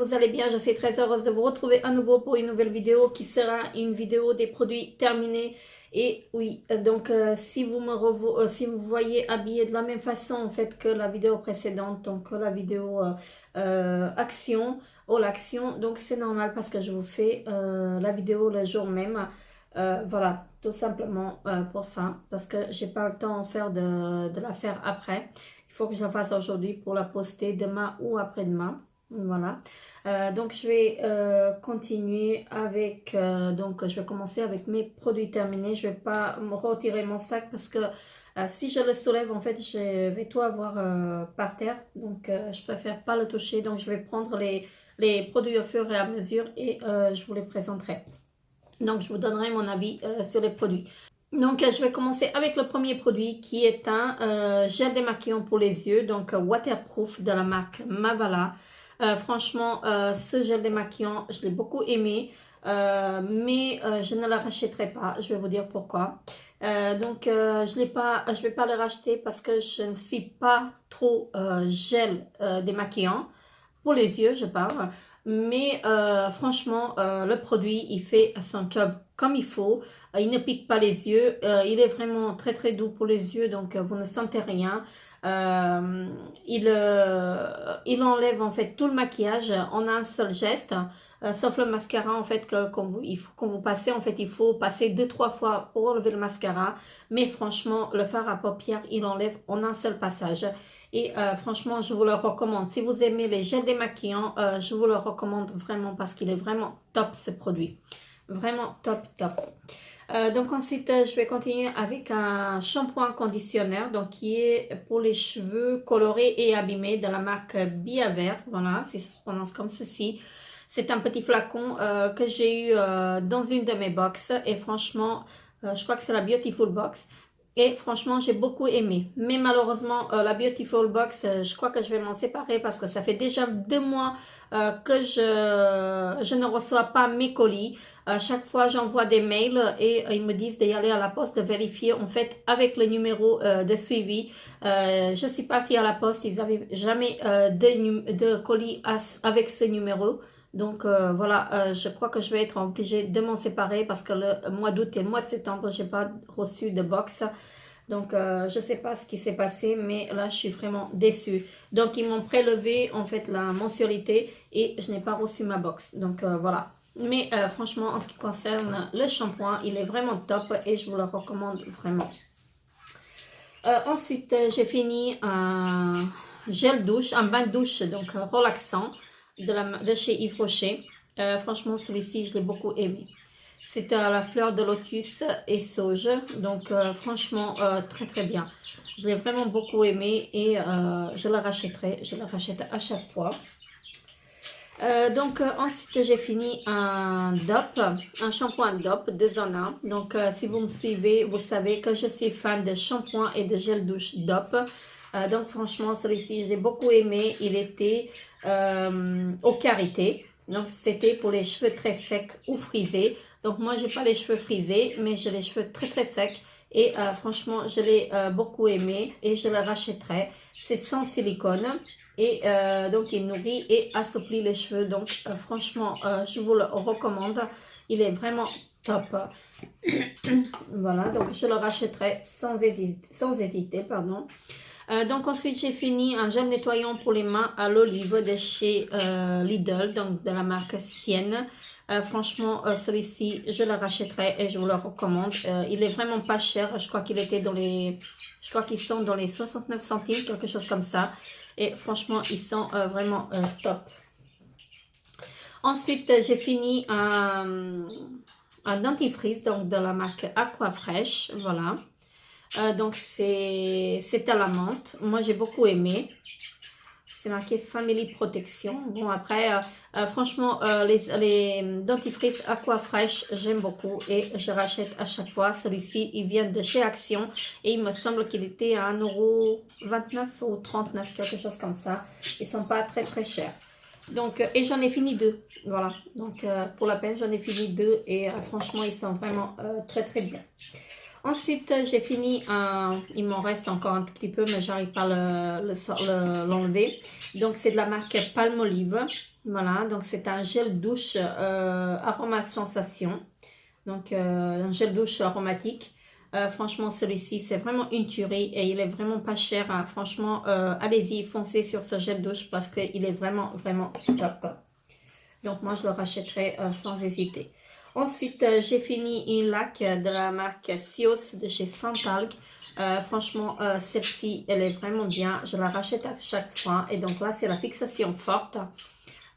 vous allez bien. Je suis très heureuse de vous retrouver à nouveau pour une nouvelle vidéo qui sera une vidéo des produits terminés. Et oui, donc si vous si vous voyez habillée de la même façon en fait que la vidéo précédente, donc la vidéo action, l'action, donc c'est normal parce que je vous fais la vidéo le jour même. Voilà, tout simplement pour ça, parce que j'ai pas le temps de la faire après. Il faut que je la fasse aujourd'hui pour la poster demain ou après-demain. Voilà. Donc je vais continuer avec, donc je vais commencer avec mes produits terminés. Je vais pas me retirer mon sac parce que si je le soulève, en fait, je vais tout avoir par terre. Donc je préfère pas le toucher. Donc je vais prendre les produits au fur et à mesure et je vous les présenterai. Donc, je vous donnerai mon avis sur les produits. Donc, je vais commencer avec le premier produit qui est un gel démaquillant pour les yeux. Donc, waterproof de la marque Mavala. Franchement, ce gel démaquillant, je l'ai beaucoup aimé. Mais je ne le rachèterai pas. Je vais vous dire pourquoi. Je vais pas le racheter parce que je ne suis pas trop gel démaquillant. Pour les yeux, je parle. Mais franchement, le produit, il fait son job comme il faut. Il ne pique pas les yeux. Il est vraiment très très doux pour les yeux, donc vous ne sentez rien. Il enlève en fait tout le maquillage en un seul geste. Sauf le mascara en fait quand vous passez, en fait il faut passer 2-3 fois pour enlever le mascara, mais franchement le fard à paupières il enlève en un seul passage et franchement je vous le recommande. Si vous aimez les gels démaquillants, je vous le recommande vraiment parce qu'il est vraiment top ce produit, vraiment top. Donc ensuite je vais continuer avec un shampoing conditionneur donc qui est pour les cheveux colorés et abîmés de la marque Biavert. Voilà, si ça se prononce comme ceci. C'est un petit flacon que j'ai eu dans une de mes box et franchement, je crois que c'est la Beautiful Box. Et franchement, j'ai beaucoup aimé. Mais malheureusement, la Beautiful Box, je crois que je vais m'en séparer parce que ça fait déjà 2 mois que je ne reçois pas mes colis. Chaque fois, j'envoie des mails et ils me disent d'y aller à la poste, de vérifier en fait avec le numéro de suivi. Je suis partie à la poste, ils n'avaient jamais de colis avec ce numéro. Donc voilà, je crois que je vais être obligée de m'en séparer parce que le mois d'août et le mois de septembre, je n'ai pas reçu de box. Donc je ne sais pas ce qui s'est passé, mais là je suis vraiment déçue. Donc ils m'ont prélevé en fait la mensualité et je n'ai pas reçu ma box. Donc voilà. Mais franchement, en ce qui concerne le shampoing, il est vraiment top et je vous le recommande vraiment. Ensuite, j'ai fini un gel douche, un bain de douche donc relaxant de chez Yves Rocher. Franchement, celui-ci, je l'ai beaucoup aimé. C'est la fleur de lotus et sauge. Donc, franchement, très très bien. Je l'ai vraiment beaucoup aimé et je le rachèterai. Je le rachète à chaque fois. Ensuite j'ai fini un DOP, un shampoing DOP de Zona. Donc si vous me suivez, vous savez que je suis fan de shampoing et de gel douche DOP. Donc franchement celui-ci je l'ai beaucoup aimé, il était au karité. Donc c'était pour les cheveux très secs ou frisés. Donc moi j'ai pas les cheveux frisés mais j'ai les cheveux très très secs. Et franchement je l'ai beaucoup aimé et je le rachèterai. C'est sans silicone. Et donc il nourrit et assouplit les cheveux. Donc franchement je vous le recommande. Il est vraiment top. Voilà, donc je le rachèterai sans hésiter, pardon. Donc ensuite j'ai fini un gel nettoyant pour les mains à l'olive de chez Lidl, donc de la marque Sienne. Franchement celui-ci je le rachèterai et je vous le recommande. Il est vraiment pas cher. Je crois qu'il était dans les, je crois qu'ils sont dans les 69 centimes, quelque chose comme ça. Et franchement, ils sont vraiment top. Ensuite, j'ai fini un dentifrice donc de la marque Aquafresh. Voilà. Donc, c'est à la menthe. Moi, j'ai beaucoup aimé. C'est marqué Family Protection. Bon, après, franchement, les dentifrices Aquafresh, j'aime beaucoup et je rachète à chaque fois. Celui-ci, il vient de chez Action et il me semble qu'il était à 1,29 € ou 39, quelque chose comme ça. Ils sont pas très très chers. Donc, et j'en ai fini 2. Voilà. Donc, pour la peine, j'en ai fini 2 et franchement, ils sont vraiment très très bien. Ensuite, j'ai fini il m'en reste encore un tout petit peu, mais j'arrive pas à l'enlever. Donc, c'est de la marque Palmolive. Voilà, donc c'est un gel douche aroma sensation. Donc, un gel douche aromatique. Franchement, celui-ci, c'est vraiment une tuerie et il est vraiment pas cher, hein. Franchement, allez-y, foncez sur ce gel douche parce qu'il est vraiment, vraiment top. Donc, moi, je le rachèterai sans hésiter. Ensuite, j'ai fini une laque de la marque Sios de chez Santalc. Franchement, celle-ci, elle est vraiment bien. Je la rachète à chaque fois. Et donc là, c'est la fixation forte.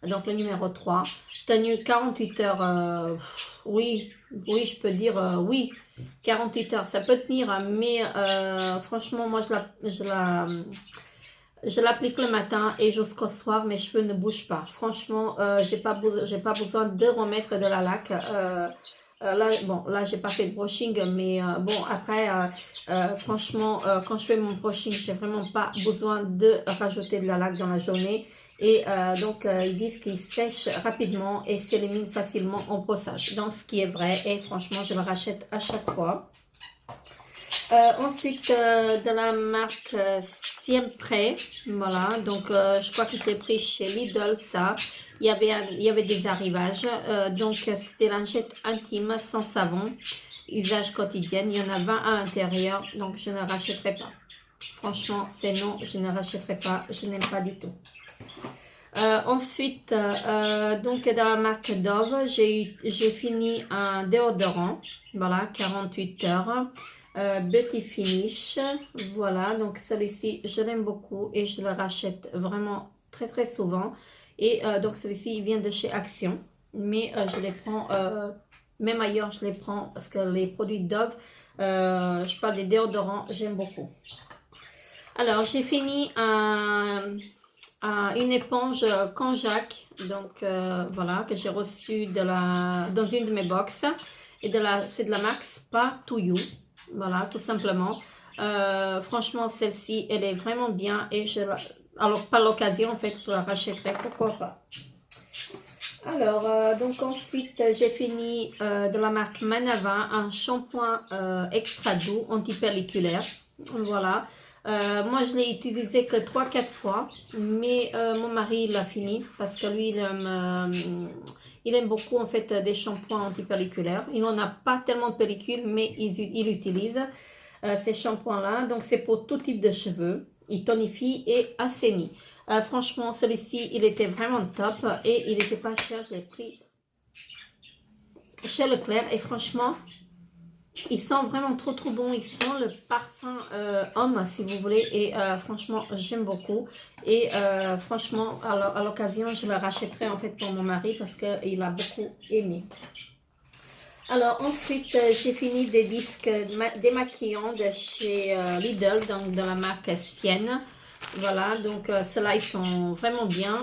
Donc, le numéro 3. Tenue 48 heures. Oui, je peux dire oui. 48 heures, ça peut tenir. Mais franchement, moi, je l'applique le matin et jusqu'au soir, mes cheveux ne bougent pas. Franchement, j'ai pas besoin de remettre de la laque. Là, bon, là, j'ai pas fait de brushing, mais bon, après, franchement, quand je fais mon brushing, j'ai vraiment pas besoin de rajouter de la laque dans la journée. Et donc, ils disent qu'il sèche rapidement et s'élimine facilement en brossage. Donc, ce qui est vrai, et franchement, je le rachète à chaque fois. Ensuite, de la marque Siempre, voilà, donc je crois que je l'ai pris chez Lidl, ça. Il y avait des arrivages, donc c'était lingette intime sans savon, usage quotidien, il y en a 20 à l'intérieur, donc je ne rachèterai pas. Franchement, c'est non, je ne rachèterai pas, je n'aime pas du tout. Ensuite, donc dans la marque Dove, j'ai fini un déodorant, voilà, 48 heures. Beauty Finish, voilà, donc celui-ci je l'aime beaucoup et je le rachète vraiment très souvent. Et donc celui-ci il vient de chez Action, mais je les prends même ailleurs, je les prends parce que les produits Dove, je parle des déodorants, j'aime beaucoup. Alors j'ai fini une éponge Konjac, donc voilà, que j'ai reçue dans une de mes box, et c'est de la marque Spa to You. Voilà, tout simplement. Franchement, celle-ci, elle est vraiment bien. Et alors, par l'occasion, en fait, je la rachèterai. Pourquoi pas. Alors, donc ensuite, j'ai fini de la marque Manava un shampoing extra doux anti-pelliculaire. Voilà. Moi, je l'ai utilisé que 3-4 fois. Mais mon mari, il l'a fini parce que lui, il aime beaucoup en fait des shampoings antipelliculaires. Il n'en a pas tellement de pellicule, mais il utilise ces shampoings-là. Donc c'est pour tout type de cheveux. Il tonifie et assainit. Franchement, celui-ci, il était vraiment top et il n'était pas cher. Je l'ai pris chez Leclerc et franchement, il sent vraiment trop bon. Il sent le parfum homme, si vous voulez. Et franchement, j'aime beaucoup. Et franchement, à l'occasion, je le rachèterai en fait pour mon mari parce qu'il a beaucoup aimé. Alors ensuite, j'ai fini des disques démaquillants de chez Lidl, donc de la marque Sienne. Voilà, donc ceux-là, ils sont vraiment bien.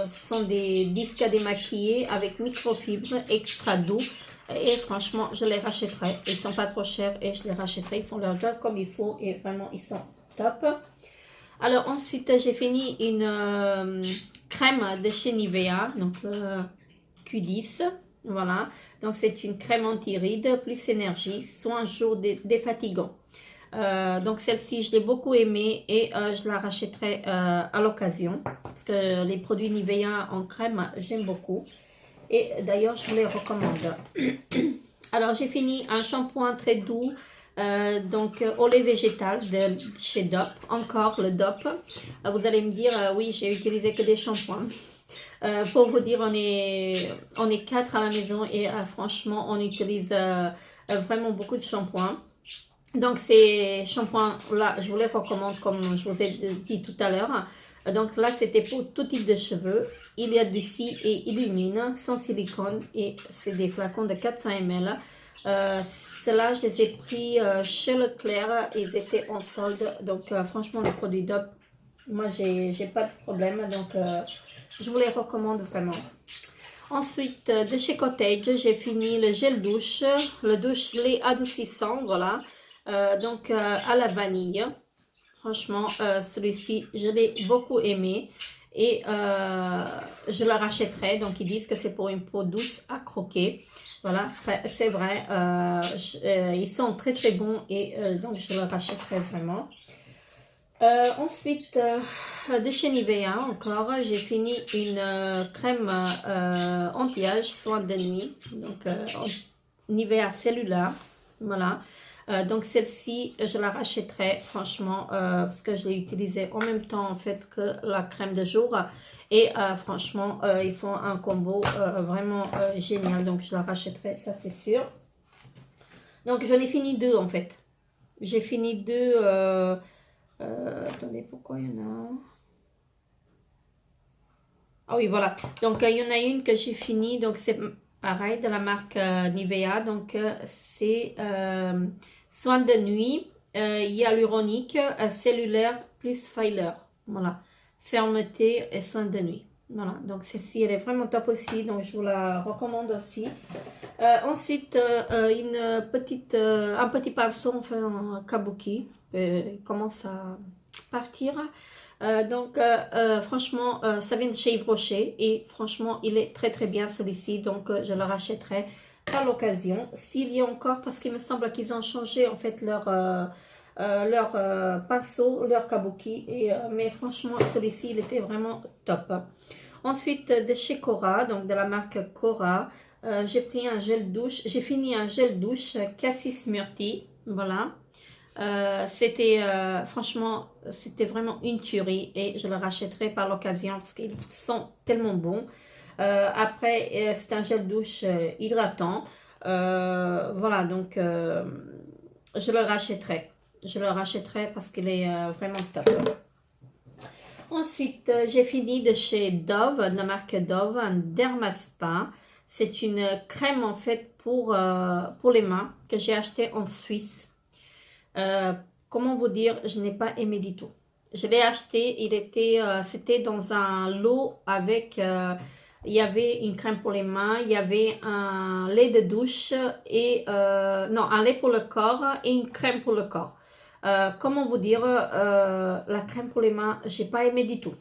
Ce sont des disques démaquillés avec microfibre extra doux. Et franchement, je les rachèterai. Ils sont pas trop chers et je les rachèterai. Ils font leur job comme il faut et vraiment, ils sont top. Alors ensuite, j'ai fini une crème de chez Nivea, donc Q10. Voilà, donc c'est une crème anti-rides plus énergie, soin jour défatigant. Donc celle-ci, je l'ai beaucoup aimée et je la rachèterai à l'occasion. Parce que les produits Nivea en crème, j'aime beaucoup. Et d'ailleurs, je vous les recommande. Alors, j'ai fini un shampoing très doux, donc au lait végétal de chez Dop. Encore le Dop. Vous allez me dire, oui, j'ai utilisé que des shampoings. Pour vous dire, on est 4 à la maison et franchement, on utilise vraiment beaucoup de shampoings. Donc, ces shampoings-là, je vous les recommande comme je vous ai dit tout à l'heure. Donc là, c'était pour tout type de cheveux. Il y a du si et illumine, sans silicone. Et c'est des flacons de 400 ml. Ceux-là, je les ai pris chez Leclerc. Ils étaient en solde. Donc franchement, les produits Dop, moi, j'ai pas de problème. Donc, je vous les recommande vraiment. Ensuite, de chez Cottage, j'ai fini le gel douche. Le douche lait adoucissant, voilà. Donc, à la vanille. Franchement, celui-ci, je l'ai beaucoup aimé et je le rachèterai. Donc, ils disent que c'est pour une peau douce à croquer. Voilà, c'est vrai. Ils sont très très bons et donc je le rachèterai vraiment. Ensuite, de chez Nivea encore, j'ai fini une crème anti-âge, soin de nuit. Donc, Nivea cellulaire. Voilà. Donc, celle-ci, je la rachèterai, franchement, parce que je l'ai utilisée en même temps, en fait, que la crème de jour. Et franchement, ils font un combo vraiment génial. Donc, je la rachèterai, ça, c'est sûr. Donc, j'en ai fini deux, en fait. J'ai fini deux... attendez, pourquoi il y en a un? Ah oui, voilà. Donc, il y en a une que j'ai fini. Donc, c'est pareil, de la marque Nivea. Donc, c'est soin de nuit, hyaluronique, cellulaire plus filer. Voilà. Fermeté et soin de nuit. Voilà. Donc, celle-ci, elle est vraiment top aussi. Donc, je vous la recommande aussi. Ensuite, un petit pinceau, enfin, un kabuki. Il commence à partir. Franchement, ça vient de chez Yves Rocher et franchement, il est très très bien celui-ci. Donc, je le rachèterai par l'occasion. S'il y a encore, parce qu'il me semble qu'ils ont changé en fait leur pinceau, leur kabuki. Mais franchement, celui-ci, il était vraiment top. Ensuite, de chez Cora, donc de la marque Cora, j'ai pris un gel douche. J'ai fini un gel douche Cassis Murti. Voilà. Franchement, c'était vraiment une tuerie et je le rachèterai par l'occasion parce qu'ils sont tellement bons. Après, c'est un gel douche hydratant. Voilà, donc je le rachèterai. Je le rachèterai parce qu'il est vraiment top. Ensuite, j'ai fini de chez Dove, de la marque Dove, un Dermaspa. C'est une crème en fait pour les mains que j'ai acheté en Suisse. Comment vous dire, je n'ai pas aimé du tout. Je l'ai acheté, c'était dans un lot avec, il y avait une crème pour les mains, il y avait un lait de douche et, non, un lait pour le corps et une crème pour le corps. Comment vous dire, la crème pour les mains, j'ai pas aimé du tout.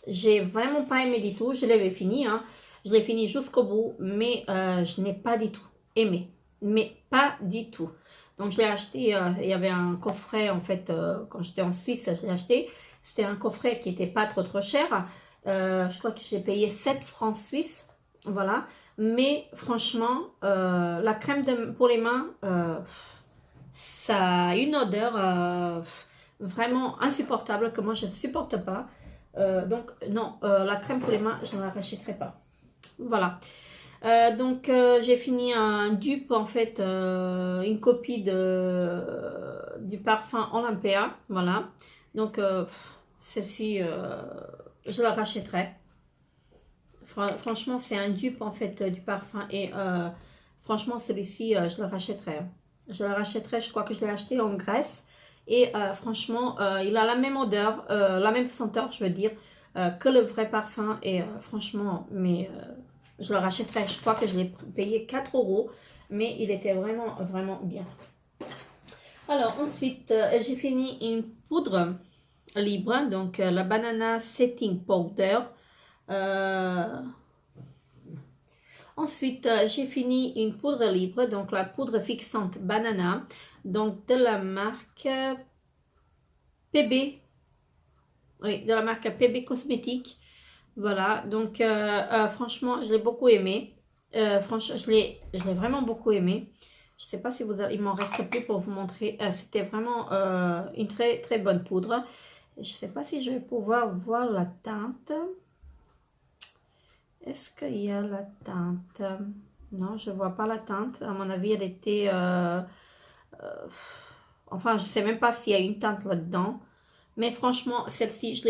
J'ai vraiment pas aimé du tout. Je l'avais fini, hein. Je l'ai fini jusqu'au bout, mais je n'ai pas du tout aimé. Mais pas du tout. Donc, je l'ai acheté, il y avait un coffret, en fait, quand j'étais en Suisse, je l'ai acheté. C'était un coffret qui n'était pas trop cher. Je crois que j'ai payé 7 francs suisses. Voilà. Mais franchement, la crème pour les mains, ça a une odeur vraiment insupportable que moi, je ne supporte pas. Donc, non, la crème pour les mains, je ne la rachèterai pas. Voilà. J'ai fini un dupe, en fait, une copie du parfum Olympia. Voilà. Donc, celle-ci, je la rachèterai. Franchement, c'est un dupe, en fait, du parfum. Et franchement, celui-ci, je le rachèterai. Je le rachèterai, je crois que je l'ai acheté en Grèce. Et franchement, il a la même odeur, la même senteur, je veux dire, que le vrai parfum. Et franchement, mais je le rachèterai. Je crois que je l'ai payé 4 €, mais il était vraiment, vraiment bien. Alors, ensuite, j'ai fini une poudre libre, donc la Banana Setting Powder. Ensuite, j'ai fini une poudre libre, donc la poudre fixante Banana, donc de la marque PB. Oui, de la marque PB Cosmétique. Voilà, donc franchement, je l'ai beaucoup aimé. Franchement, je l'ai vraiment beaucoup aimé. Je ne sais pas si il m'en reste plus pour vous montrer. C'était vraiment une très très bonne poudre. Je ne sais pas si je vais pouvoir voir la teinte. Est-ce qu'il y a la teinte? Non, je ne vois pas la teinte. À mon avis, elle était... enfin, je ne sais même pas s'il y a une teinte là-dedans. Mais franchement, celle-ci, je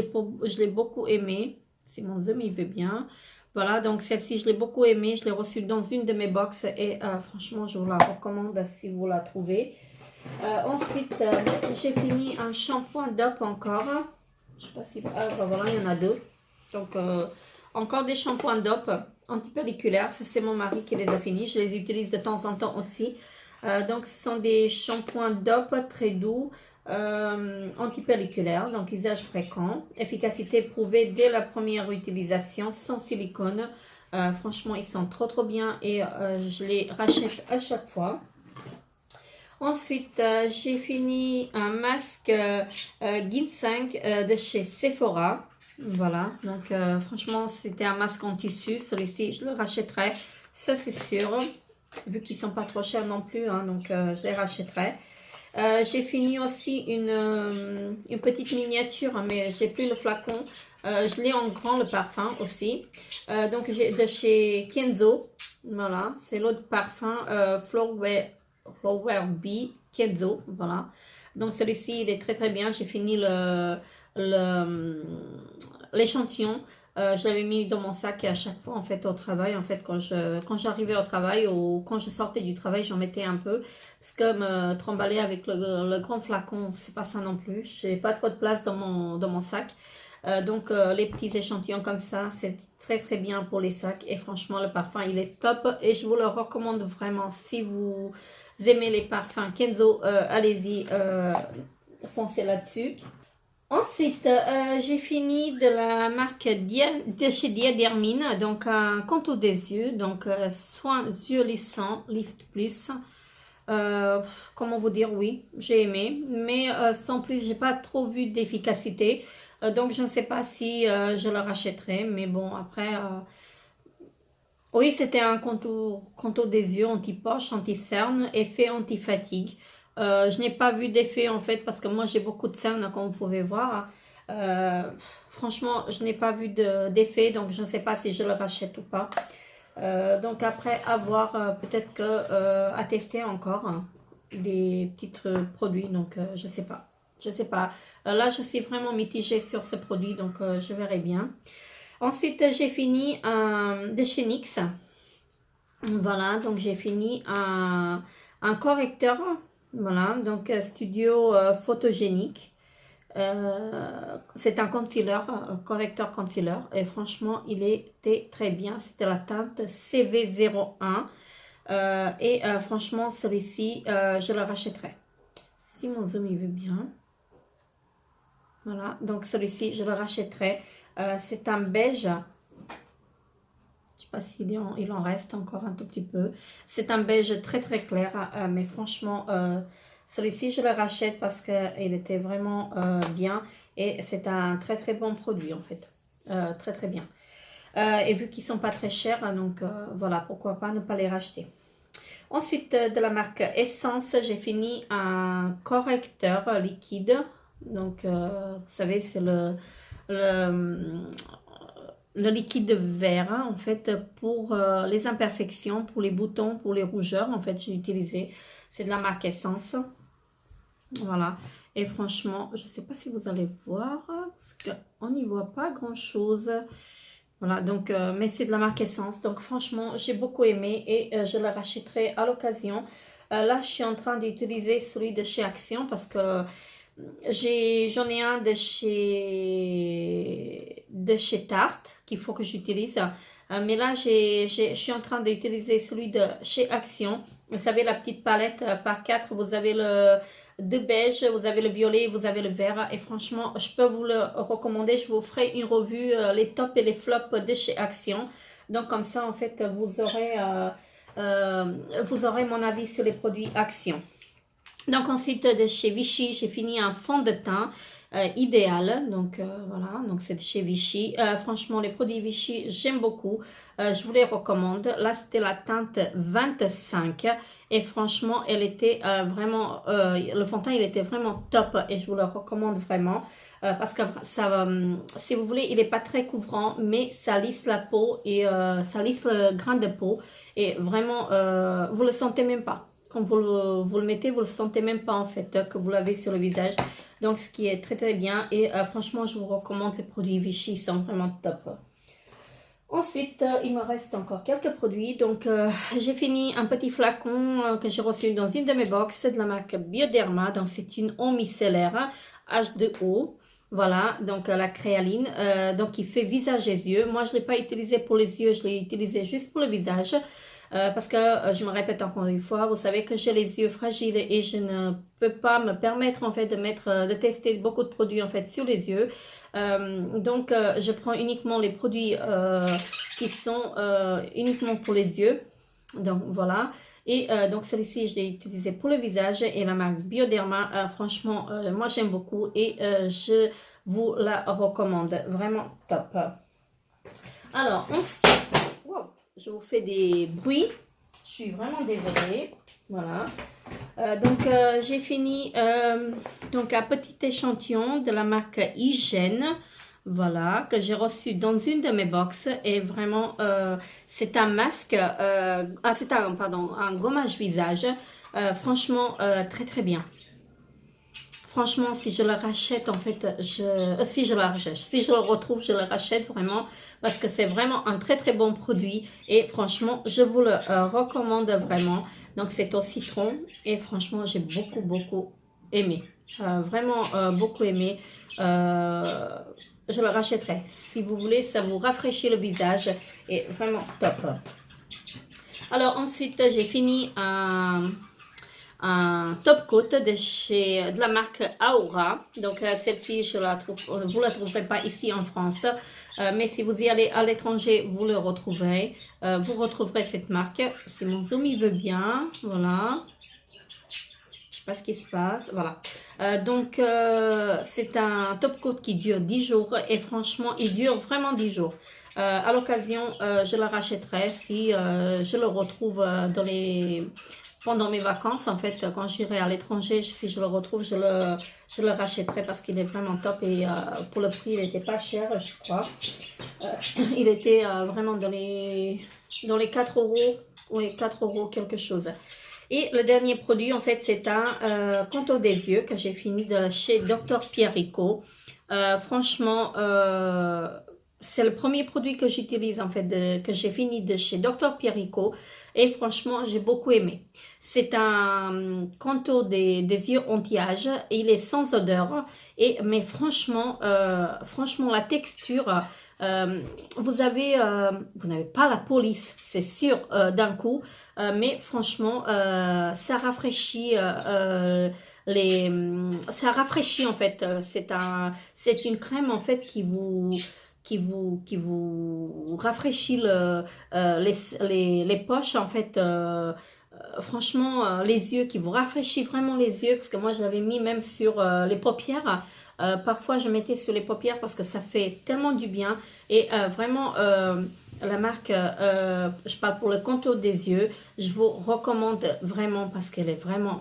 l'ai beaucoup aimée. Si mon zoom, il veut bien. Voilà, donc celle-ci, je l'ai beaucoup aimée. Je l'ai reçue dans une de mes box. Et franchement, je vous la recommande si vous la trouvez. Ensuite, j'ai fini un shampoing Dove encore. Je ne sais pas si... voilà, il y en a deux. Donc, encore des shampoings Dove antipelliculaires. Ça, c'est mon mari qui les a finis. Je les utilise de temps en temps aussi. Donc, ce sont des shampoings Dove très doux. Antipelliculaire, donc usage fréquent, efficacité prouvée dès la première utilisation, sans silicone, Franchement, ils sont trop bien et je les rachète à chaque fois. Ensuite, j'ai fini un masque ginseng de chez Sephora. Voilà, donc franchement, c'était un masque en tissu. Celui-ci, je le rachèterai, ça c'est sûr. Vu qu'ils sont pas trop chers non plus, hein, donc je les rachèterai. J'ai fini aussi une petite miniature, mais j'ai plus le flacon. Je l'ai en grand, le parfum aussi. Donc j'ai de chez Kenzo. Voilà, c'est l'autre parfum Flower Bee Kenzo. Voilà. Donc celui-ci, il est très bien. J'ai fini l'échantillon. Je l'avais mis dans mon sac à chaque fois en fait au travail. En fait, quand j'arrivais au travail ou quand je sortais du travail, j'en mettais un peu. Parce que me trimballer avec le grand flacon, c'est pas ça non plus. J'ai pas trop de place dans mon sac. Donc les petits échantillons comme ça, c'est très bien pour les sacs. Et franchement, le parfum, il est top. Et je vous le recommande vraiment. Si vous aimez les parfums Kenzo, allez-y, foncez là-dessus. Ensuite, j'ai fini de la marque de chez Diadermine, donc un contour des yeux, donc soin yeux lissants, Lift Plus. Comment vous dire, oui, j'ai aimé, mais sans plus, j'ai pas trop vu d'efficacité, donc je ne sais pas si je le rachèterai, mais bon, après, oui, c'était un contour des yeux anti-poche, anti-cerne, effet anti-fatigue. Je n'ai pas vu d'effet en fait parce que moi j'ai beaucoup de cernes comme vous pouvez voir. Euh, Franchement, je n'ai pas vu d'effet donc je ne sais pas si je le rachète ou pas. Donc après avoir peut-être que à tester encore hein, des petits produits donc je sais pas. Je sais pas. Là je suis vraiment mitigée sur ce produit donc je verrai bien. Ensuite j'ai fini de chez NYX. Voilà, donc j'ai fini un correcteur. Voilà, donc studio photogénique. C'est un concealer, correcteur concealer. Et franchement, il était très bien. C'était la teinte CV01. Et franchement, celui-ci, je le rachèterai. Si mon zoom il veut bien. Voilà, donc celui-ci, je le rachèterai. C'est un beige. Je sais pas s'il il en reste encore un tout petit peu. C'est un beige très clair, mais franchement, celui-ci je le rachète parce qu'il était vraiment bien et c'est un très bon produit en fait. Très bien. Et vu qu'ils sont pas très chers, donc voilà, pourquoi pas ne pas les racheter. Ensuite, de la marque Essence, j'ai fini un correcteur liquide. Donc, vous savez, c'est le liquide vert hein, en fait pour les imperfections, pour les boutons, pour les rougeurs en fait j'ai utilisé, c'est de la marque Essence, voilà, et franchement je sais pas si vous allez voir parce qu'on n'y voit pas grand chose, voilà, donc mais c'est de la marque Essence, donc franchement j'ai beaucoup aimé et je le rachèterai à l'occasion. Là je suis en train d'utiliser celui de chez Action parce que j'en ai un de chez Tarte qu'il faut que j'utilise. Mais là, je suis en train d'utiliser celui de chez Action. Vous savez, la petite palette par 4, vous avez le de beige, vous avez le violet, vous avez le vert. Et franchement, je peux vous le recommander. Je vous ferai une revue, les tops et les flops de chez Action. Donc, comme ça, en fait, vous aurez mon avis sur les produits Action. Donc ensuite de chez Vichy, j'ai fini un fond de teint idéal. Donc voilà, donc c'est de chez Vichy. Franchement, les produits Vichy, j'aime beaucoup. Je vous les recommande. Là, c'était la teinte 25. Et franchement, elle était vraiment... le fond de teint, il était vraiment top. Et je vous le recommande vraiment. Parce que ça, si vous voulez, il n'est pas très couvrant. Mais ça lisse la peau et ça lisse le grain de peau. Et vraiment, vous le sentez même pas. Quand vous le mettez, vous ne le sentez même pas en fait que vous l'avez sur le visage. Donc ce qui est très bien. Et franchement, je vous recommande les produits Vichy, ils sont vraiment top. Ensuite, il me reste encore quelques produits. Donc j'ai fini un petit flacon que j'ai reçu dans une de mes box de la marque Bioderma. Donc c'est une eau micellaire H2O. Voilà, donc la créaline. Donc il fait visage et yeux. Moi, je ne l'ai pas utilisé pour les yeux, je l'ai utilisé juste pour le visage. parce que je me répète encore une fois, vous savez que j'ai les yeux fragiles et je ne peux pas me permettre en fait de tester beaucoup de produits en fait sur les yeux. Donc je prends uniquement les produits qui sont uniquement pour les yeux. Donc voilà. Et donc celui-ci, je l'ai utilisé pour le visage et la marque Bioderma. Franchement, moi j'aime beaucoup et je vous la recommande. Vraiment top. Alors ensuite, wow, je vous fais des bruits. Je suis vraiment désolée. Voilà. Donc j'ai fini donc un petit échantillon de la marque Hygiène. Voilà, que j'ai reçu dans une de mes box et vraiment c'est un masque, c'est un gommage visage, franchement très très bien. Franchement, si je le rachète, en fait, si je la rachète, si je le retrouve, je le rachète vraiment parce que c'est vraiment un très très bon produit et franchement, je vous le recommande vraiment. Donc c'est au citron et franchement, j'ai beaucoup aimé, vraiment beaucoup aimé. Je le rachèterai. Si vous voulez, ça vous rafraîchit le visage et vraiment top. Alors ensuite, j'ai fini un top coat de la marque Aura. Donc celle-ci, vous la trouverez pas ici en France. Mais si vous y allez à l'étranger, vous le retrouverez. Vous retrouverez cette marque. Si mon zoom il veut bien. Voilà. Pas ce qui se passe, voilà. Donc c'est un top coat qui dure 10 jours et franchement il dure vraiment 10 jours. À l'occasion je la rachèterai si je le retrouve pendant mes vacances. En fait, quand j'irai à l'étranger, si je le retrouve, je le rachèterai parce qu'il est vraiment top et pour le prix il n'était pas cher, je crois. Il était vraiment dans les 4 euros, oui, 4 euros quelque chose. Et le dernier produit, en fait, c'est un contour des yeux que j'ai fini de chez Dr. Pierrico. Franchement, c'est le premier produit que j'utilise, en fait, que j'ai fini de chez Dr. Pierrico. Et franchement, j'ai beaucoup aimé. C'est un contour des yeux anti-âge. Il est sans odeur. Mais franchement, la texture... vous n'avez pas la police, c'est sûr, d'un coup, mais franchement, ça rafraîchit ça rafraîchit en fait. C'est une crème en fait qui vous rafraîchit les poches en fait. Franchement, les yeux, qui vous rafraîchit vraiment les yeux, parce que moi je l'avais mis même sur les paupières. Parfois je mettais sur les paupières parce que ça fait tellement du bien et vraiment la marque, je parle pour le contour des yeux, je vous recommande vraiment parce qu'elle est vraiment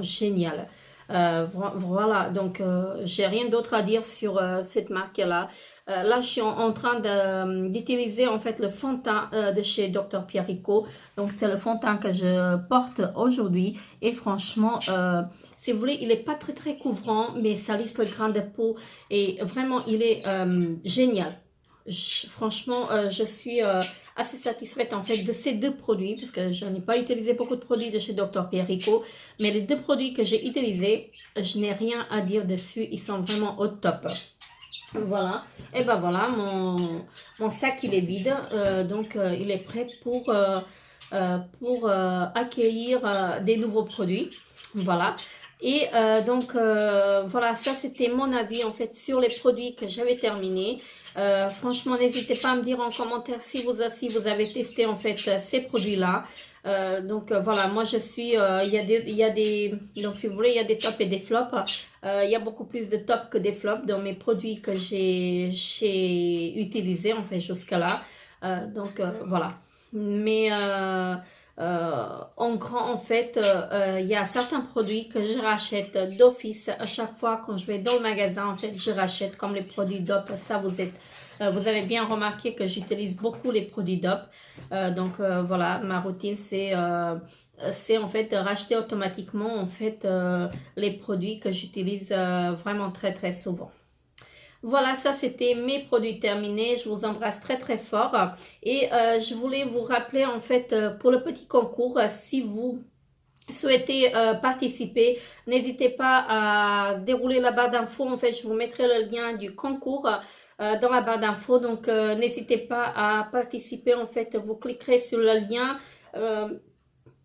géniale. Voilà, donc j'ai rien d'autre à dire sur cette marque là. Là, je suis en train d'utiliser en fait le fond de teint de chez Dr. Pierrico. Donc, c'est le fond de teint que je porte aujourd'hui. Et franchement, si vous voulez, il n'est pas très couvrant, mais ça lisse le grain de peau. Et vraiment, il est génial. Franchement, je suis assez satisfaite en fait de ces deux produits parce que je n'ai pas utilisé beaucoup de produits de chez Dr. Pierrico. Mais les deux produits que j'ai utilisés, je n'ai rien à dire dessus. Ils sont vraiment au top. Voilà, et ben voilà, mon sac il est vide, donc il est prêt pour accueillir des nouveaux produits. Voilà, et donc voilà, ça c'était mon avis en fait sur les produits que j'avais terminés. Franchement, n'hésitez pas à me dire en commentaire si vous avez testé en fait ces produits-là. Donc voilà, moi je suis, donc si vous voulez, il y a des tops et des flops. Il y a beaucoup plus de tops que des flops dans mes produits que j'ai utilisés en fait jusqu'à là. Donc voilà. Mais en grand en fait, il y a certains produits que je rachète d'office à chaque fois quand je vais dans le magasin. En fait, je rachète comme les produits DOP. Ça vous avez bien remarqué que j'utilise beaucoup les produits DOP. Donc voilà, ma routine c'est en fait de racheter automatiquement en fait les produits que j'utilise vraiment très souvent. Voilà, ça c'était mes produits terminés. Je vous embrasse très fort et je voulais vous rappeler en fait pour le petit concours, si vous souhaitez participer, n'hésitez pas à dérouler la barre d'infos. En fait, je vous mettrai le lien du concours. dans la barre d'infos. Donc, n'hésitez pas à participer. En fait, vous cliquerez sur le lien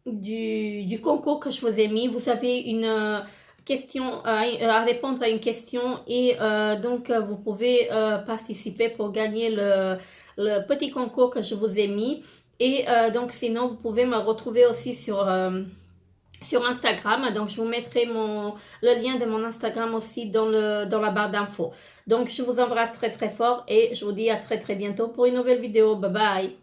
du concours que je vous ai mis. Vous avez une question à répondre à une question et donc vous pouvez participer pour gagner le petit concours que je vous ai mis. Et donc sinon vous pouvez me retrouver aussi sur Instagram. Donc je vous mettrai le lien de mon Instagram aussi dans la barre d'infos. Donc je vous embrasse très très fort et je vous dis à très très bientôt pour une nouvelle vidéo. Bye bye.